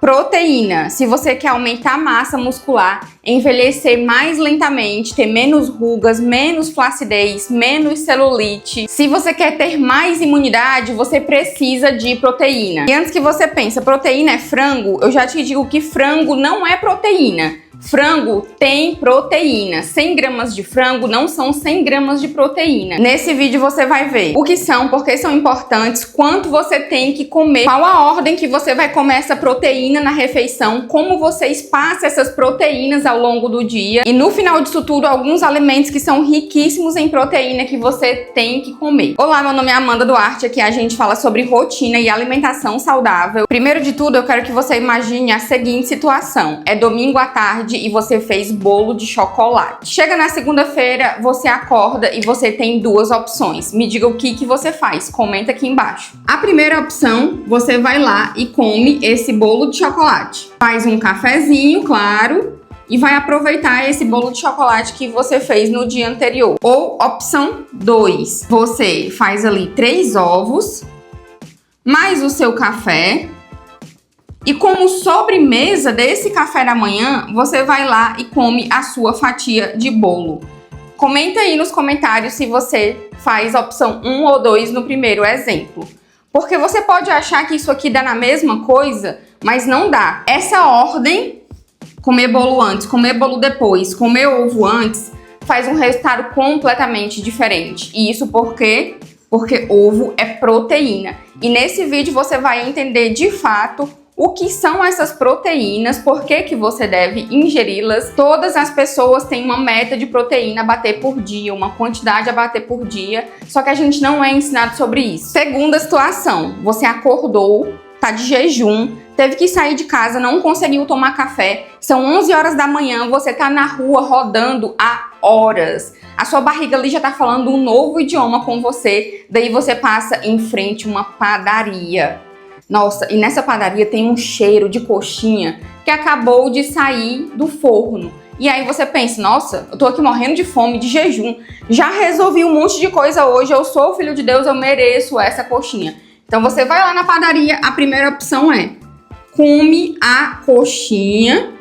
Proteína, se você quer aumentar a massa muscular, envelhecer mais lentamente, ter menos rugas, menos flacidez, menos celulite. Se você quer ter mais imunidade, você precisa de proteína. E antes que você pense, proteína é frango, eu já te digo que frango não é proteína. Frango tem proteína. 100 gramas de frango não são 100 gramas de proteína. Nesse vídeo você vai ver o que são, por que são importantes, quanto você tem que comer, qual a ordem que você vai comer essa proteína na refeição, como você espaça essas proteínas ao longo do dia e no final disso tudo, alguns alimentos que são riquíssimos em proteína que você tem que comer. Olá, meu nome é Amanda Duarte, aqui a gente fala sobre rotina e alimentação saudável. Primeiro de tudo, eu quero que você imagine a seguinte situação. É domingo à tarde e você fez bolo de chocolate. Chega na segunda-feira, você acorda e você tem duas opções. Me diga o que você faz, comenta aqui embaixo. A primeira opção, você vai lá e come esse bolo de chocolate. Faz um cafezinho, claro, e vai aproveitar esse bolo de chocolate que você fez no dia anterior. Ou opção 2, você faz ali 3 ovos, mais o seu café. E como sobremesa desse café da manhã, você vai lá e come a sua fatia de bolo. Comenta aí nos comentários se você faz a opção 1 ou 2 no primeiro exemplo. Porque você pode achar que isso aqui dá na mesma coisa, mas não dá. Essa ordem, comer bolo antes, comer bolo depois, comer ovo antes, faz um resultado completamente diferente. E isso por quê? Porque ovo é proteína. E nesse vídeo você vai entender de fato o que são essas proteínas, por que você deve ingeri-las. Todas as pessoas têm uma meta de proteína a bater por dia, uma quantidade a bater por dia, só que a gente não é ensinado sobre isso. Segunda situação, você acordou, tá de jejum, teve que sair de casa, não conseguiu tomar café, são 11 horas da manhã, você tá na rua rodando há horas. A sua barriga ali já tá falando um novo idioma com você, daí você passa em frente a uma padaria. Nossa, e nessa padaria tem um cheiro de coxinha que acabou de sair do forno. E aí você pensa, nossa, eu tô aqui morrendo de fome, de jejum, já resolvi um monte de coisa hoje, eu sou o filho de Deus, eu mereço essa coxinha. Então você vai lá na padaria, a primeira opção é come a coxinha.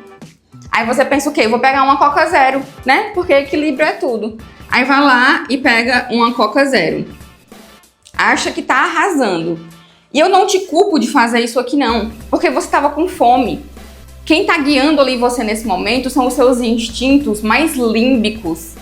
Aí você pensa o quê? Eu vou pegar uma Coca Zero, né? Porque equilíbrio é tudo. Aí vai lá e pega uma Coca Zero. Acha que tá arrasando. E eu não te culpo de fazer isso aqui não, porque você estava com fome. Quem tá guiando ali você nesse momento são os seus instintos mais límbicos.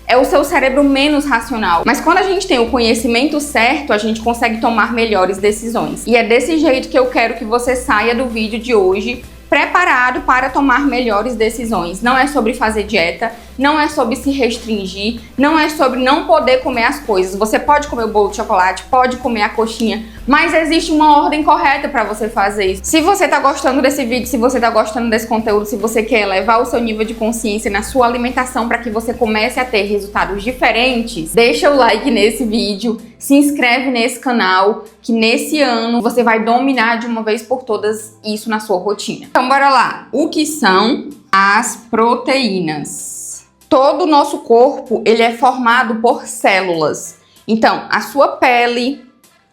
É o seu cérebro menos racional. Mas quando a gente tem o conhecimento certo, a gente consegue tomar melhores decisões. E é desse jeito que eu quero que você saia do vídeo de hoje preparado para tomar melhores decisões. Não é sobre fazer dieta, não é sobre se restringir, não é sobre não poder comer as coisas. Você pode comer o bolo de chocolate, pode comer a coxinha, mas existe uma ordem correta para você fazer isso. Se você tá gostando desse vídeo, se você tá gostando desse conteúdo, se você quer elevar o seu nível de consciência na sua alimentação para que você comece a ter resultados diferentes, deixa o like nesse vídeo, se inscreve nesse canal, que nesse ano você vai dominar de uma vez por todas isso na sua rotina. Então bora lá, o que são as proteínas? Todo o nosso corpo, ele é formado por células. Então, a sua pele,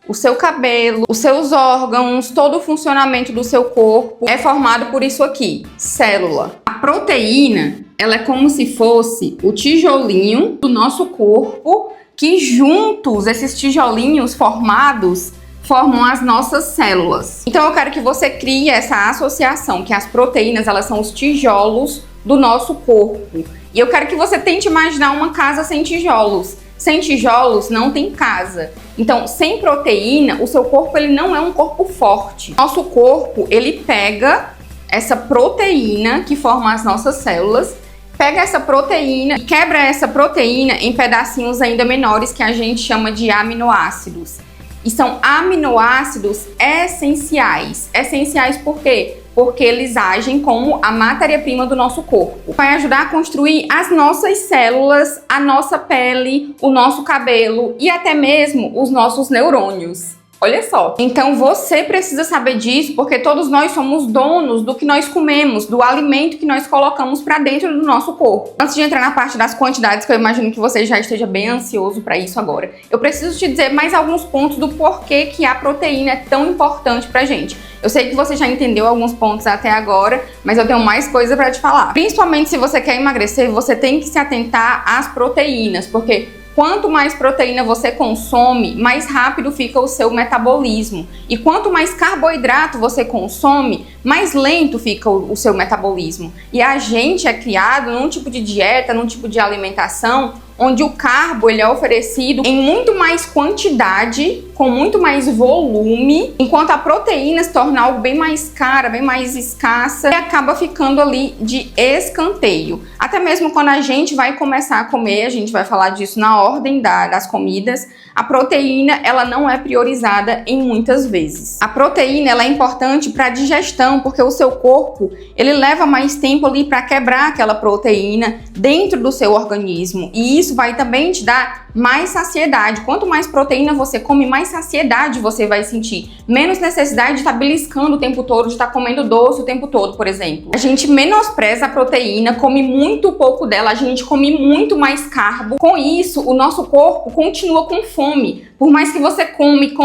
o seu cabelo, os seus órgãos, todo o funcionamento do seu corpo é formado por isso aqui, célula. A proteína, ela é como se fosse o tijolinho do nosso corpo, que juntos, esses tijolinhos formados, formam as nossas células. Então eu quero que você crie essa associação, que as proteínas, elas são os tijolos do nosso corpo. E eu quero que você tente imaginar uma casa sem tijolos. Sem tijolos não tem casa. Então, sem proteína, o seu corpo ele não é um corpo forte. Nosso corpo, ele pega essa proteína que forma as nossas células, pega essa proteína e quebra essa proteína em pedacinhos ainda menores que a gente chama de aminoácidos. E são aminoácidos essenciais. Essenciais por quê? Porque eles agem como a matéria-prima do nosso corpo. Vai ajudar a construir as nossas células, a nossa pele, o nosso cabelo e até mesmo os nossos neurônios. Olha só. Então você precisa saber disso, porque todos nós somos donos do que nós comemos, do alimento que nós colocamos para dentro do nosso corpo. Antes de entrar na parte das quantidades, que eu imagino que você já esteja bem ansioso para isso agora, eu preciso te dizer mais alguns pontos do porquê que a proteína é tão importante pra gente. Eu sei que você já entendeu alguns pontos até agora, mas eu tenho mais coisa para te falar. Principalmente se você quer emagrecer, você tem que se atentar às proteínas, porque quanto mais proteína você consome, mais rápido fica o seu metabolismo. E quanto mais carboidrato você consome, mais lento fica o seu metabolismo. E a gente é criado num tipo de dieta, num tipo de alimentação, onde o carbo ele é oferecido em muito mais quantidade, com muito mais volume, enquanto a proteína se torna algo bem mais cara, bem mais escassa e acaba ficando ali de escanteio. Até mesmo quando a gente vai começar a comer, a gente vai falar disso na ordem das comidas, a proteína ela não é priorizada em muitas vezes. A proteína ela é importante para a digestão, porque o seu corpo ele leva mais tempo ali para quebrar aquela proteína dentro do seu organismo, e isso vai também te dar mais saciedade. Quanto mais proteína você come, mais saciedade você vai sentir. Menos necessidade de estar beliscando o tempo todo, de estar comendo doce o tempo todo, por exemplo. A gente menospreza a proteína, come muito pouco dela, a gente come muito mais carbo. Com isso, o nosso corpo continua com fome. Por mais que você come,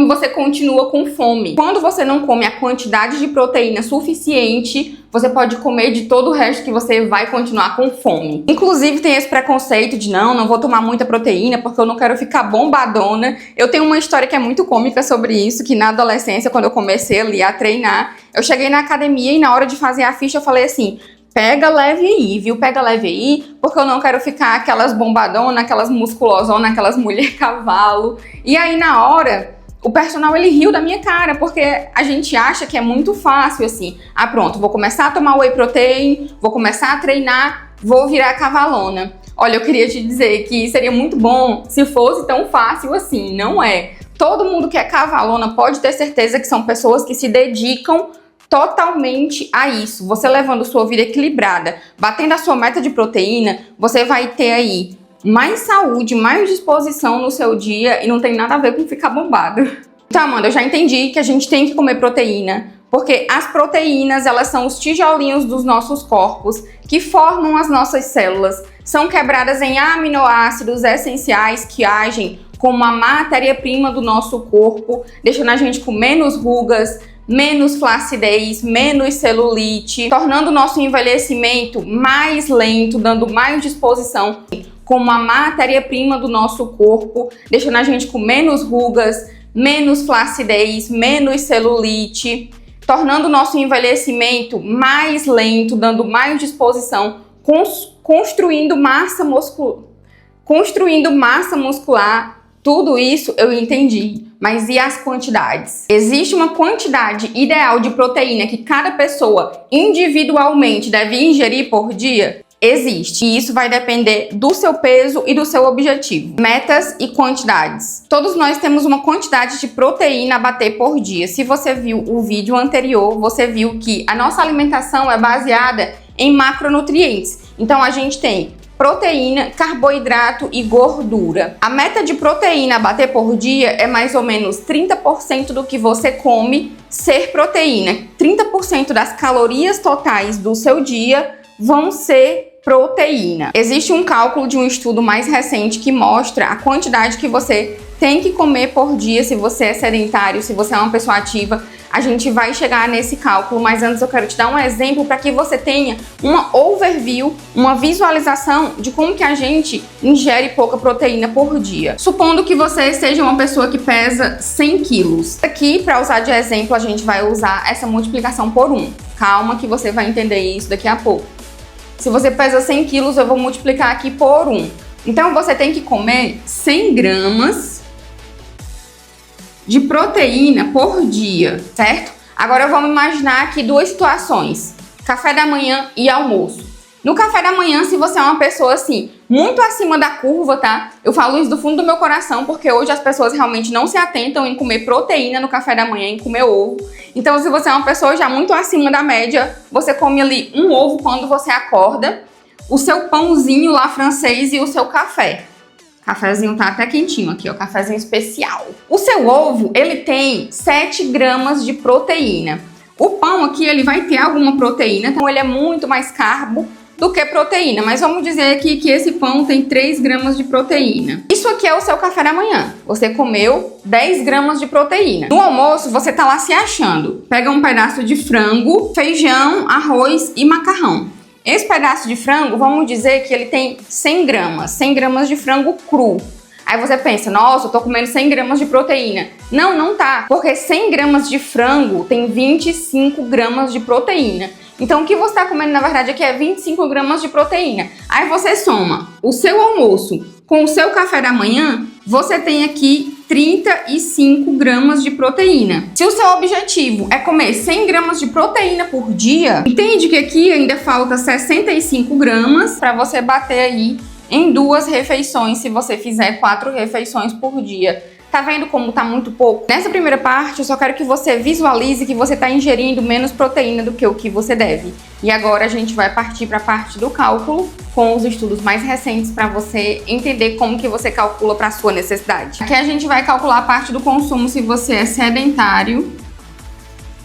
você continua com fome. Quando você não come a quantidade de proteína suficiente, você pode comer de todo o resto que você vai continuar com fome. Inclusive tem esse preconceito de não vou tomar muita proteína porque eu não quero ficar bombadona. Eu tenho uma história que é muito cômica sobre isso, que na adolescência, quando eu comecei ali a treinar, eu cheguei na academia e na hora de fazer a ficha eu falei assim: pega leve aí, viu? Pega leve aí, porque eu não quero ficar aquelas bombadonas, aquelas musculosonas, aquelas mulher cavalo. E aí na hora, o personal ele riu da minha cara, porque a gente acha que é muito fácil assim. Ah, pronto, vou começar a tomar whey protein, vou começar a treinar, vou virar cavalona. Olha, eu queria te dizer que seria muito bom se fosse tão fácil assim, não é? Todo mundo que é cavalona pode ter certeza que são pessoas que se dedicam totalmente a isso. Você levando sua vida equilibrada, batendo a sua meta de proteína, você vai ter aí mais saúde, mais disposição no seu dia e não tem nada a ver com ficar bombado. Então, Amanda, eu já entendi que a gente tem que comer proteína, porque as proteínas, elas são os tijolinhos dos nossos corpos que formam as nossas células. São quebradas em aminoácidos essenciais que agem como a matéria-prima do nosso corpo, deixando a gente com menos rugas, menos flacidez, menos celulite, tornando o nosso envelhecimento mais lento, dando mais disposição como a matéria-prima do nosso corpo, deixando a gente com menos rugas, menos flacidez, menos celulite, tornando o nosso envelhecimento mais lento, dando mais disposição, construindo massa muscular. Tudo isso eu entendi, mas e as quantidades? Existe uma quantidade ideal de proteína que cada pessoa individualmente deve ingerir por dia? Existe, e isso vai depender do seu peso e do seu objetivo. Metas e quantidades. Todos nós temos uma quantidade de proteína a bater por dia. Se você viu o vídeo anterior, você viu que a nossa alimentação é baseada em macronutrientes. Então a gente tem proteína, carboidrato e gordura. A meta de proteína a bater por dia é mais ou menos 30% do que você come ser proteína. 30% das calorias totais do seu dia vão ser proteína. Existe um cálculo de um estudo mais recente que mostra a quantidade que você tem que comer por dia se você é sedentário, se você é uma pessoa ativa. A gente vai chegar nesse cálculo, mas antes eu quero te dar um exemplo para que você tenha uma overview, uma visualização de como que a gente ingere pouca proteína por dia. Supondo que você seja uma pessoa que pesa 100 quilos. Aqui, para usar de exemplo, a gente vai usar essa multiplicação por 1. Calma que você vai entender isso daqui a pouco. Se você pesa 100 quilos, eu vou multiplicar aqui por 1. Então, você tem que comer 100 gramas de proteína por dia, certo? Agora, vamos imaginar aqui duas situações. Café da manhã e almoço. No café da manhã, se você é uma pessoa assim, muito acima da curva, tá? Eu falo isso do fundo do meu coração, porque hoje as pessoas realmente não se atentam em comer proteína no café da manhã, em comer ovo. Então, se você é uma pessoa já muito acima da média, você come ali um ovo quando você acorda, o seu pãozinho lá francês e o seu café. Cafezinho tá até quentinho aqui, ó, cafezinho especial. O seu ovo, ele tem 7 gramas de proteína. O pão aqui, ele vai ter alguma proteína, então ele é muito mais carbo do que proteína. Mas vamos dizer aqui que esse pão tem 3 gramas de proteína. Isso aqui é o seu café da manhã. Você comeu 10 gramas de proteína. No almoço, você tá lá se achando. Pega um pedaço de frango, feijão, arroz e macarrão. Esse pedaço de frango, vamos dizer que ele tem 100 gramas. 100 gramas de frango cru. Aí você pensa, nossa, eu tô comendo 100 gramas de proteína. Não, não tá. Porque 100 gramas de frango tem 25 gramas de proteína. Então o que você tá comendo, na verdade, aqui é 25 gramas de proteína. Aí você soma o seu almoço com o seu café da manhã, você tem aqui 35 gramas de proteína. Se o seu objetivo é comer 100 gramas de proteína por dia, entende que aqui ainda falta 65 gramas para você bater aí em 2 refeições, se você fizer 4 refeições por dia. Tá vendo como tá muito pouco? Nessa primeira parte, eu só quero que você visualize que você tá ingerindo menos proteína do que o que você deve. E agora a gente vai partir para a parte do cálculo, com os estudos mais recentes para você entender como que você calcula para a sua necessidade. Aqui a gente vai calcular a parte do consumo se você é sedentário,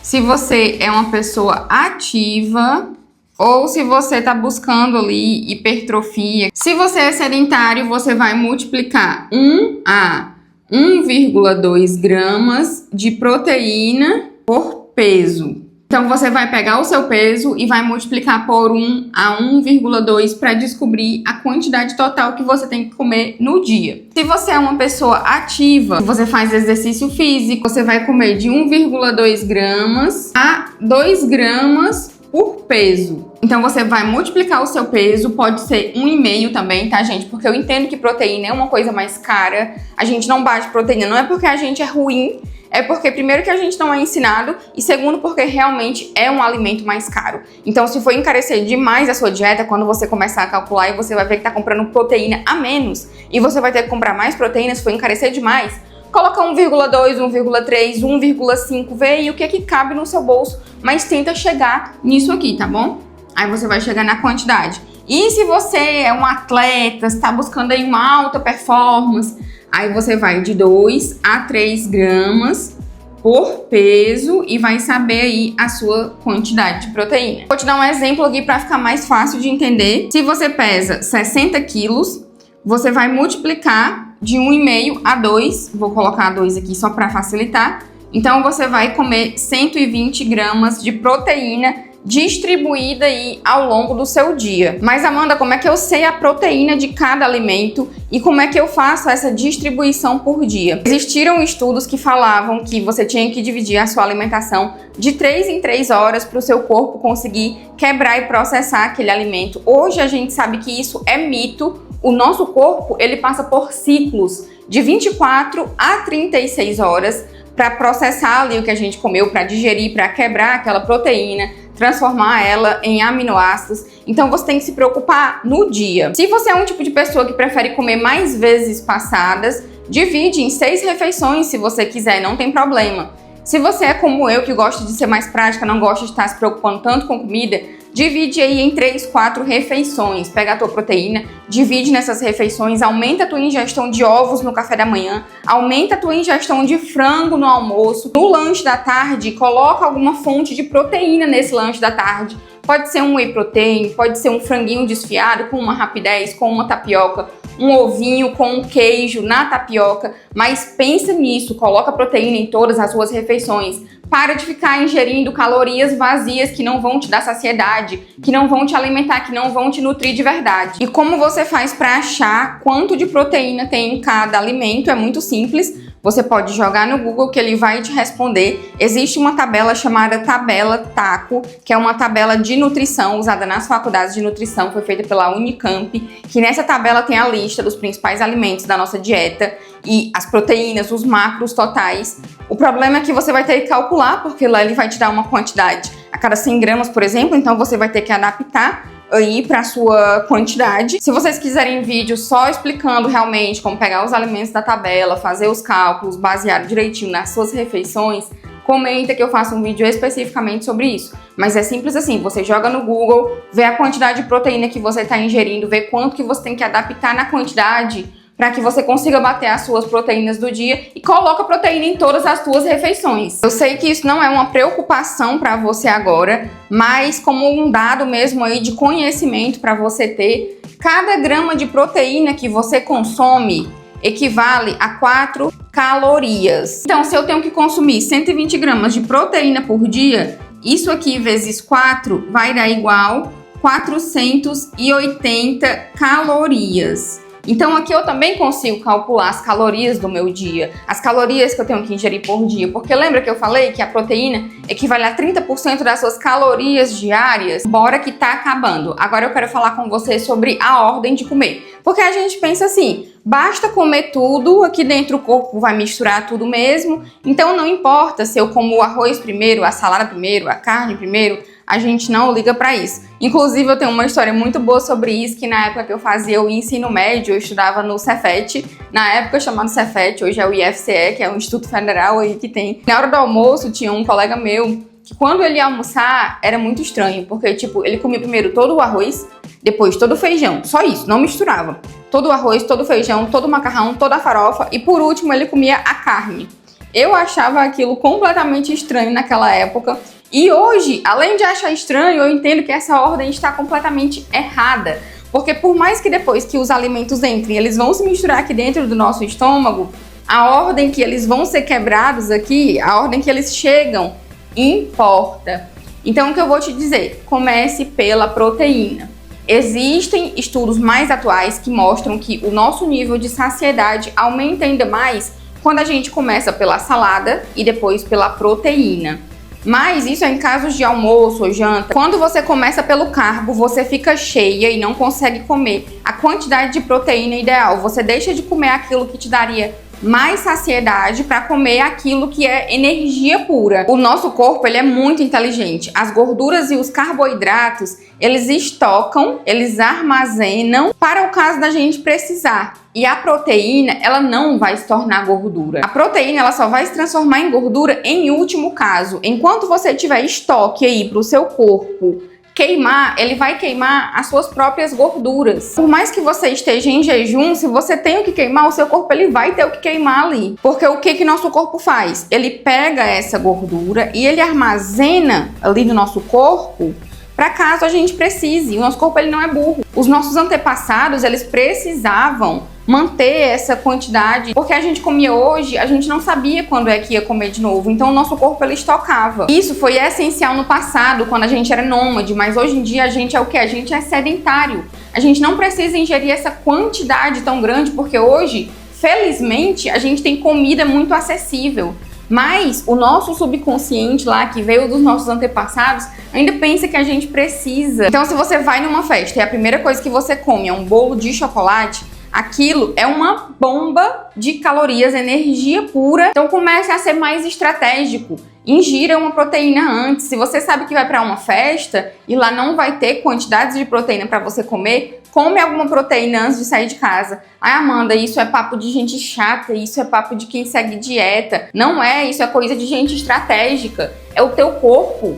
se você é uma pessoa ativa ou se você está buscando ali hipertrofia. Se você é sedentário, você vai multiplicar 1 a 1,2 gramas de proteína por peso. Então, você vai pegar o seu peso e vai multiplicar por 1 a 1,2 para descobrir a quantidade total que você tem que comer no dia. Se você é uma pessoa ativa, você faz exercício físico, você vai comer de 1,2 gramas a 2 gramas por peso. Então, você vai multiplicar o seu peso, pode ser 1,5 também, tá, gente? Porque eu entendo que proteína é uma coisa mais cara, a gente não bate proteína, não é porque a gente é ruim, é porque, primeiro, que a gente não é ensinado e, segundo, porque realmente é um alimento mais caro. Então, se for encarecer demais a sua dieta, quando você começar a calcular, e você vai ver que tá comprando proteína a menos e você vai ter que comprar mais proteína se for encarecer demais, coloca 1,2, 1,3, 1,5, vê aí o que é que cabe no seu bolso, mas tenta chegar nisso aqui, tá bom? Aí você vai chegar na quantidade. E se você é um atleta, está buscando aí uma alta performance, aí você vai de 2 a 3 gramas por peso e vai saber aí a sua quantidade de proteína. Vou te dar um exemplo aqui para ficar mais fácil de entender. Se você pesa 60 quilos, você vai multiplicar de 1,5 a 2, vou colocar 2 aqui só para facilitar. Então você vai comer 120 gramas de proteína distribuída aí ao longo do seu dia. Mas, Amanda, como é que eu sei a proteína de cada alimento e como é que eu faço essa distribuição por dia? Existiram estudos que falavam que você tinha que dividir a sua alimentação de 3 em 3 horas para o seu corpo conseguir quebrar e processar aquele alimento. Hoje a gente sabe que isso é mito. O nosso corpo, ele passa por ciclos de 24 a 36 horas para processar ali o que a gente comeu, para digerir, para quebrar aquela proteína, transformar ela em aminoácidos. Então você tem que se preocupar no dia. Se você é um tipo de pessoa que prefere comer mais vezes passadas, divide em 6 refeições se você quiser, não tem problema. Se você é como eu, que gosta de ser mais prática, não gosta de estar se preocupando tanto com comida, divide aí em 3, 4 refeições. Pega a tua proteína, divide nessas refeições, aumenta a tua ingestão de ovos no café da manhã, aumenta a tua ingestão de frango no almoço. No lanche da tarde, coloca alguma fonte de proteína nesse lanche da tarde. Pode ser um whey protein, pode ser um franguinho desfiado com uma rapidez, com uma tapioca, um ovinho com um queijo na tapioca, mas pensa nisso, coloca proteína em todas as suas refeições. Para de ficar ingerindo calorias vazias que não vão te dar saciedade, que não vão te alimentar, que não vão te nutrir de verdade. E como você faz para achar quanto de proteína tem em cada alimento? É muito simples. Você pode jogar no Google que ele vai te responder. Existe uma tabela chamada tabela TACO, que é uma tabela de nutrição usada nas faculdades de nutrição, foi feita pela Unicamp, que nessa tabela tem a lista dos principais alimentos da nossa dieta e as proteínas, os macros totais. O problema é que você vai ter que calcular, porque lá ele vai te dar uma quantidade a cada 100 gramas, por exemplo, então você vai ter que adaptar aí para sua quantidade. Se vocês quiserem vídeo só explicando realmente como pegar os alimentos da tabela, fazer os cálculos baseado direitinho nas suas refeições, comenta que eu faço um vídeo especificamente sobre isso. Mas é simples assim, você joga no Google, vê a quantidade de proteína que você está ingerindo, vê quanto que você tem que adaptar na quantidade, para que você consiga bater as suas proteínas do dia e coloca proteína em todas as suas refeições. Eu sei que isso não é uma preocupação para você agora, mas como um dado mesmo aí de conhecimento para você ter, cada grama de proteína que você consome equivale a 4 calorias. Então, se eu tenho que consumir 120 gramas de proteína por dia, isso aqui vezes 4 vai dar igual 480 calorias. Então aqui eu também consigo calcular as calorias do meu dia, as calorias que eu tenho que ingerir por dia, porque lembra que eu falei que a proteína equivale a 30% das suas calorias diárias? Bora que tá acabando. Agora eu quero falar com você sobre a ordem de comer, porque a gente pensa assim, basta comer tudo, aqui dentro o corpo vai misturar tudo mesmo, então não importa se eu como o arroz primeiro, a salada primeiro, a carne primeiro, a gente não liga para isso. Inclusive, eu tenho uma história muito boa sobre isso, que na época que eu fazia o ensino médio, eu estudava no Cefet, na época chamado Cefet, hoje é o IFCE, que é um Instituto Federal aí que tem. Na hora do almoço, tinha um colega meu, que quando ele ia almoçar, era muito estranho, porque, tipo, ele comia primeiro todo o arroz, depois todo o feijão, só isso, não misturava. Todo o arroz, todo o feijão, todo o macarrão, toda a farofa, e por último, ele comia a carne. Eu achava aquilo completamente estranho naquela época, e hoje, além de achar estranho, eu entendo que essa ordem está completamente errada. Porque por mais que depois que os alimentos entrem, eles vão se misturar aqui dentro do nosso estômago, a ordem que eles vão ser quebrados aqui, a ordem que eles chegam, importa. Então o que eu vou te dizer? Comece pela proteína. Existem estudos mais atuais que mostram que o nosso nível de saciedade aumenta ainda mais quando a gente começa pela salada e depois pela proteína. Mas isso é em casos de almoço ou janta. Quando você começa pelo carbo, você fica cheia e não consegue comer a quantidade de proteína ideal. Você deixa de comer aquilo que te daria mais saciedade para comer aquilo que é energia pura. O nosso corpo, ele é muito inteligente. As gorduras e os carboidratos, eles estocam, eles armazenam para o caso da gente precisar. E a proteína, ela não vai se tornar gordura. A proteína, ela só vai se transformar em gordura em último caso. Enquanto você tiver estoque aí para o seu corpo queimar, ele vai queimar as suas próprias gorduras. Por mais que você esteja em jejum, se você tem o que queimar, o seu corpo ele vai ter o que queimar ali. Porque o que nosso corpo faz? Ele pega essa gordura e ele armazena ali no nosso corpo para caso a gente precise. O nosso corpo ele não é burro. Os nossos antepassados, eles precisavam manter essa quantidade, porque a gente comia hoje, a gente não sabia quando é que ia comer de novo, então o nosso corpo ele estocava. Isso foi essencial no passado, quando a gente era nômade, mas hoje em dia a gente é o que? A gente é sedentário. A gente não precisa ingerir essa quantidade tão grande, porque hoje, felizmente, a gente tem comida muito acessível. Mas o nosso subconsciente lá, que veio dos nossos antepassados, ainda pensa que a gente precisa. Então, se você vai numa festa e a primeira coisa que você come é um bolo de chocolate, aquilo é uma bomba de calorias, energia pura. Então comece a ser mais estratégico. Ingira uma proteína antes. Se você sabe que vai para uma festa e lá não vai ter quantidades de proteína para você comer, come alguma proteína antes de sair de casa. Ai, Amanda, isso é papo de gente chata, isso é papo de quem segue dieta. Não é, isso é coisa de gente estratégica. É o teu corpo.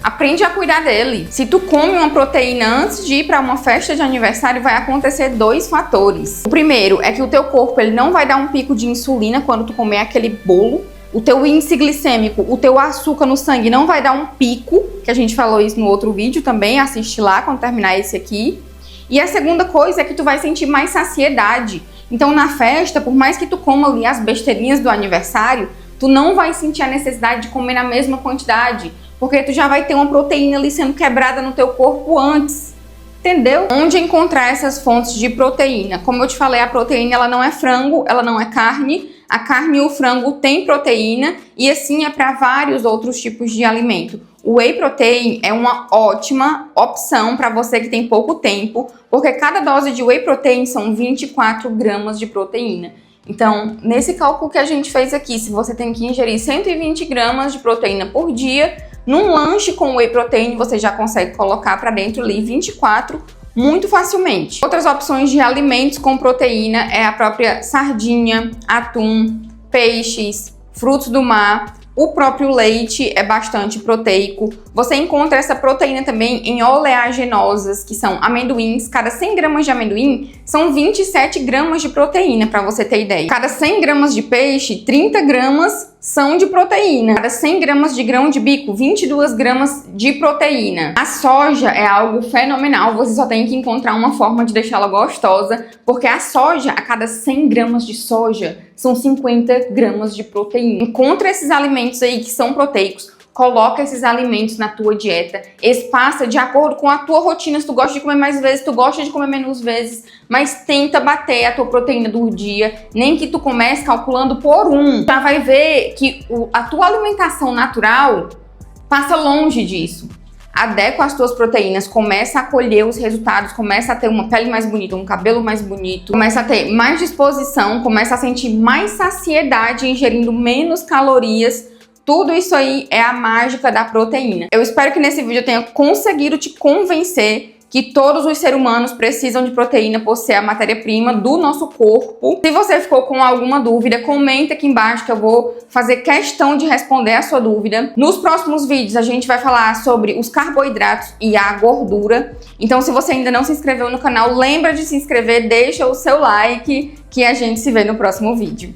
Aprende a cuidar dele. Se tu come uma proteína antes de ir para uma festa de aniversário, vai acontecer 2 fatores. O primeiro é que o teu corpo ele não vai dar um pico de insulina quando tu comer aquele bolo. O teu índice glicêmico, o teu açúcar no sangue não vai dar um pico, que a gente falou isso no outro vídeo também, assiste lá quando terminar esse aqui. E a segunda coisa é que tu vai sentir mais saciedade. Então na festa, por mais que tu coma ali as besteirinhas do aniversário, tu não vai sentir a necessidade de comer na mesma quantidade, porque tu já vai ter uma proteína ali sendo quebrada no teu corpo antes, entendeu? Onde encontrar essas fontes de proteína? Como eu te falei, a proteína ela não é frango, ela não é carne. A carne e o frango têm proteína e assim é para vários outros tipos de alimento. O whey protein é uma ótima opção para você que tem pouco tempo, porque cada dose de whey protein são 24 gramas de proteína. Então, nesse cálculo que a gente fez aqui, se você tem que ingerir 120 gramas de proteína por dia, num lanche com whey protein você já consegue colocar para dentro ali 24 muito facilmente. Outras opções de alimentos com proteína é a própria sardinha, atum, peixes, frutos do mar. O próprio leite é bastante proteico. Você encontra essa proteína também em oleaginosas, que são amendoins. Cada 100 gramas de amendoim são 27 gramas de proteína, para você ter ideia. Cada 100 gramas de peixe, 30 gramas são de proteína. Cada 100 gramas de grão de bico, 22 gramas de proteína. A soja é algo fenomenal, você só tem que encontrar uma forma de deixá-la gostosa, porque a soja, a cada 100 gramas de soja, são 50 gramas de proteína. Encontra esses alimentos aí que são proteicos, coloca esses alimentos na tua dieta, espaça de acordo com a tua rotina, se tu gosta de comer mais vezes, tu gosta de comer menos vezes, mas tenta bater a tua proteína do dia, nem que tu comece calculando por 1. Já vai ver que a tua alimentação natural passa longe disso. Adequa as tuas proteínas, começa a colher os resultados, começa a ter uma pele mais bonita, um cabelo mais bonito, começa a ter mais disposição, começa a sentir mais saciedade ingerindo menos calorias. Tudo isso aí é a mágica da proteína. Eu espero que nesse vídeo eu tenha conseguido te convencer que todos os seres humanos precisam de proteína por ser a matéria-prima do nosso corpo. Se você ficou com alguma dúvida, comenta aqui embaixo que eu vou fazer questão de responder a sua dúvida. Nos próximos vídeos a gente vai falar sobre os carboidratos e a gordura. Então se você ainda não se inscreveu no canal, lembra de se inscrever, deixa o seu like que a gente se vê no próximo vídeo.